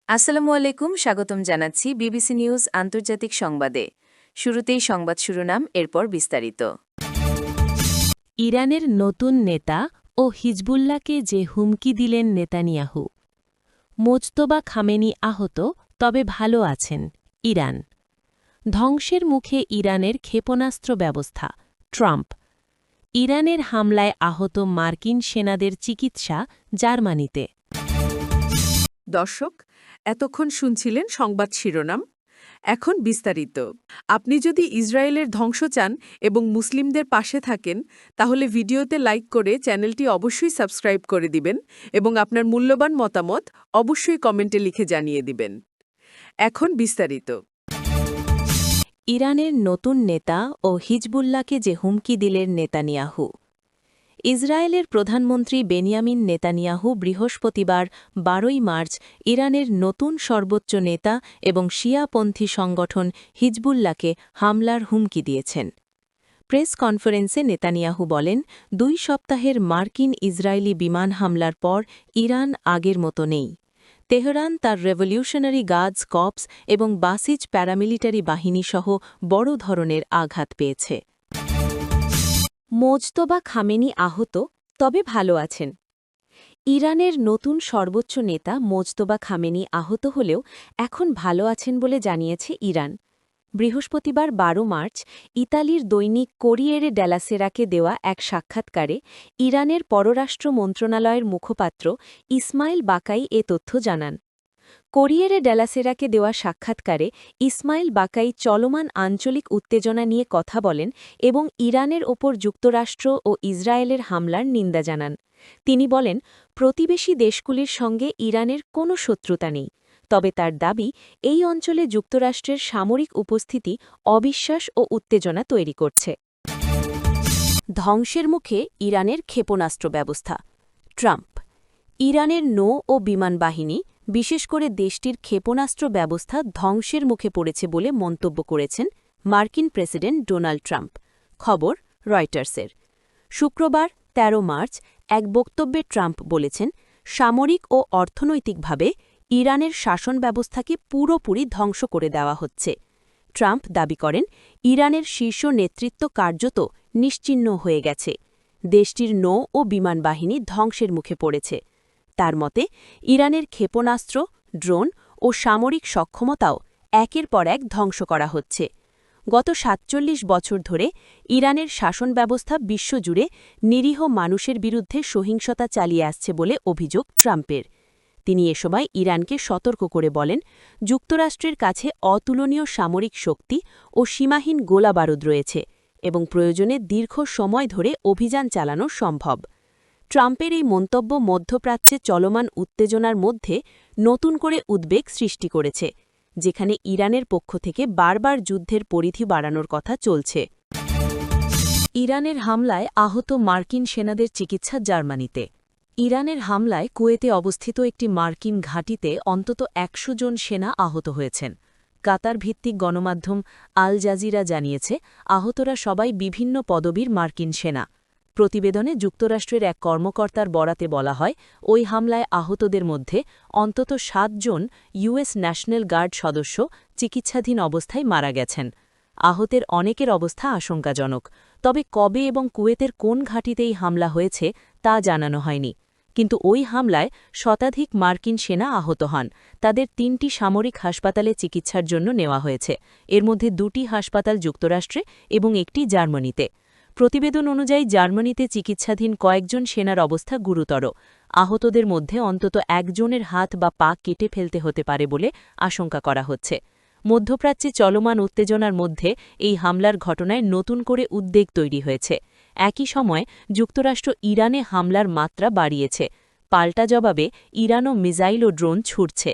আসসালামু আলাইকুম, স্বাগতম জানাচ্ছি বিবিসি নিউজ আন্তর্জাতিক সংবাদে। শুরুতেই সংবাদ শিরোনাম, এরপর বিস্তারিত। ইরানের নতুন নেতা ও হিজবুল্লাহকে যে হুমকি দিলেন নেতানিয়াহু। মোজতবা খামেনি আহত, তবে ভালো আছেন ইরান। ধ্বংসের মুখে ইরানের ক্ষেপণাস্ত্র ব্যবস্থা, ট্রাম্প। ইরানের হামলায় আহত মার্কিন সেনাদের চিকিৎসা জার্মানিতে। দর্শক, এতক্ষণ শুনছিলেন সংবাদ শিরোনাম। এখন বিস্তারিত। আপনি যদি ইসরায়েলের ধ্বংস চান এবং মুসলিমদের পাশে থাকেন, তাহলে ভিডিওতে লাইক করে চ্যানেলটি অবশ্যই সাবস্ক্রাইব করে দিবেন এবং আপনার মূল্যবান মতামত অবশ্যই কমেন্টে লিখে জানিয়ে দিবেন। এখন বিস্তারিত। ইরানের নতুন নেতা ও হিজবুল্লাহকে যে হুমকি দিলেন নেতানিয়াহু। ইসরায়েলের প্রধানমন্ত্রী বেনিয়ামিন নেতানিয়াহু বৃহস্পতিবার ১২ মার্চ ইরানের নতুন সর্বোচ্চ নেতা এবং শিয়াপন্থী সংগঠন হিজবুল্লাহকে হামলার হুমকি দিয়েছেন। প্রেস কনফারেন্সে নেতানিয়াহু বলেন, ২ সপ্তাহের মার্কিন ইসরায়েলি বিমান হামলার পর ইরান আগের মতো নেই। তেহরান তার রেভলিউশনারি গার্ডস কর্পস এবং বাসিজ প্যারামিলিটারি বাহিনী সহ বড় ধরনের আঘাত পেয়েছে। মোজতবা খামেনি আহত, তবে ভালো আছেন। ইরানের নতুন সর্বোচ্চ নেতা মোজতবা খামেনি আহত হলেও এখন ভালো আছেন বলে জানিয়েছে ইরান। বৃহস্পতিবার ১২ মার্চ ইতালির দৈনিক কোরিয়েরে ডেলা সেরাকে দেওয়া এক সাক্ষাৎকারে ইরানের পররাষ্ট্র মন্ত্রণালয়ের মুখপাত্র ইসমাইল বাকাই এ তথ্য জানান। কোরিয়েরে ডেলা সেরাকে দেওয়া সাক্ষাৎকারে ইসমাইল বাকাই চলমান আঞ্চলিক উত্তেজনা নিয়ে কথা বলেন এবং ইরানের ওপর যুক্তরাষ্ট্র ও ইসরায়েলের হামলার নিন্দা জানান। তিনি বলেন, প্রতিবেশী দেশগুলির সঙ্গে ইরানের কোনো শত্রুতা নেই, তবে তার দাবি এই অঞ্চলে যুক্তরাষ্ট্রের সামরিক উপস্থিতি অবিশ্বাস ও উত্তেজনা তৈরি করছে। ধ্বংসের মুখে ইরানের ক্ষেপণাস্ত্র ব্যবস্থা, ট্রাম্প। ইরানের নৌ ও বিমান বাহিনী, বিশেষ করে দেশটির ক্ষেপণাস্ত্র ব্যবস্থা ধ্বংসের মুখে পড়েছে বলে মন্তব্য করেছেন মার্কিন প্রেসিডেন্ট ডোনাল্ড ট্রাম্প। খবর রয়টার্সের। শুক্রবার ১৩ মার্চ এক বক্তব্যে ট্রাম্প বলেছেন, সামরিক ও অর্থনৈতিকভাবে ইরানের শাসন ব্যবস্থাকে পুরোপুরি ধ্বংস করে দেওয়া হচ্ছে। ট্রাম্প দাবি করেন, ইরানের শীর্ষ নেতৃত্ব কার্যত নিশ্চিহ্ন হয়ে গেছে। দেশটির নৌ ও বিমান বাহিনী ধ্বংসের মুখে পড়েছে। তার মতে, ইরানের ক্ষেপণাস্ত্র, ড্রোন ও সামরিক সক্ষমতাও একের পর এক ধ্বংস করা হচ্ছে। গত ৪৭ বছর ধরে ইরানের শাসন ব্যবস্থা বিশ্বজুড়ে নিরীহ মানুষের বিরুদ্ধে সহিংসতা চালিয়ে আসছে বলে অভিযোগ ট্রাম্পের। তিনি এ সময় ইরানকে সতর্ক করে বলেন, যুক্তরাষ্ট্রের কাছে অতুলনীয় সামরিক শক্তি ও সীমাহীন গোলাবারুদ রয়েছে এবং প্রয়োজনে দীর্ঘ সময় ধরে অভিযান চালানো সম্ভব। ট্রাম্পের এই মন্তব্য মধ্যপ্রাচ্যে চলমান উত্তেজনার মধ্যে নতুন করে উদ্বেগ সৃষ্টি করেছে, যেখানে ইরানের পক্ষ থেকে বারবার যুদ্ধের পরিধি বাড়ানোর কথা চলছে। ইরানের হামলায় আহত মার্কিন সেনাদের চিকিৎসা জার্মানিতে। ইরানের হামলায় কুয়েতে অবস্থিত একটি মার্কিন ঘাঁটিতে অন্তত ১০০ জন সেনা আহত হয়েছেন। কাতার ভিত্তিক গণমাধ্যম আল জাজিরা জানিয়েছে, আহতরা সবাই বিভিন্ন পদবীর মার্কিন সেনা। প্রতিবেদনে যুক্তরাষ্ট্রের এক কর্মকর্তার বরাতে বলা হয়, ওই হামলায় আহতদের মধ্যে অন্তত ৭ জন ইউএস ন্যাশনাল গার্ড সদস্য চিকিৎসাধীন অবস্থায় মারা গেছেন। আহতের অনেকের অবস্থা আশঙ্কাজনক, তবে কবে এবং কুয়েতের কোন ঘাঁটিতেই হামলা হয়েছে তা জানানো হয়নি। কিন্তু ওই হামলায় শতাধিক মার্কিন সেনা আহত হন। তাদের ৩টি সামরিক হাসপাতালে চিকিৎসার জন্য নেওয়া হয়েছে, এর মধ্যে ২টি হাসপাতাল যুক্তরাষ্ট্রে এবং একটি জার্মানিতে। প্রতিবেদন অনুযায়ী জার্মানিতে চিকিৎসাধীন কয়েকজন সেনার অবস্থা গুরুতর। আহতদের মধ্যে অন্তত একজনের হাত বা পা কেটে ফেলতে হতে পারে বলে আশঙ্কা করা হচ্ছে। মধ্যপ্রাচ্যে চলমান উত্তেজনার মধ্যে এই হামলার ঘটনায় নতুন করে উদ্বেগ তৈরি হয়েছে। একই সময় যুক্তরাষ্ট্র ইরানে হামলার মাত্রা বাড়িয়েছে। পাল্টা জবাবে ইরানও মিসাইল ও ড্রোন ছুড়ছে।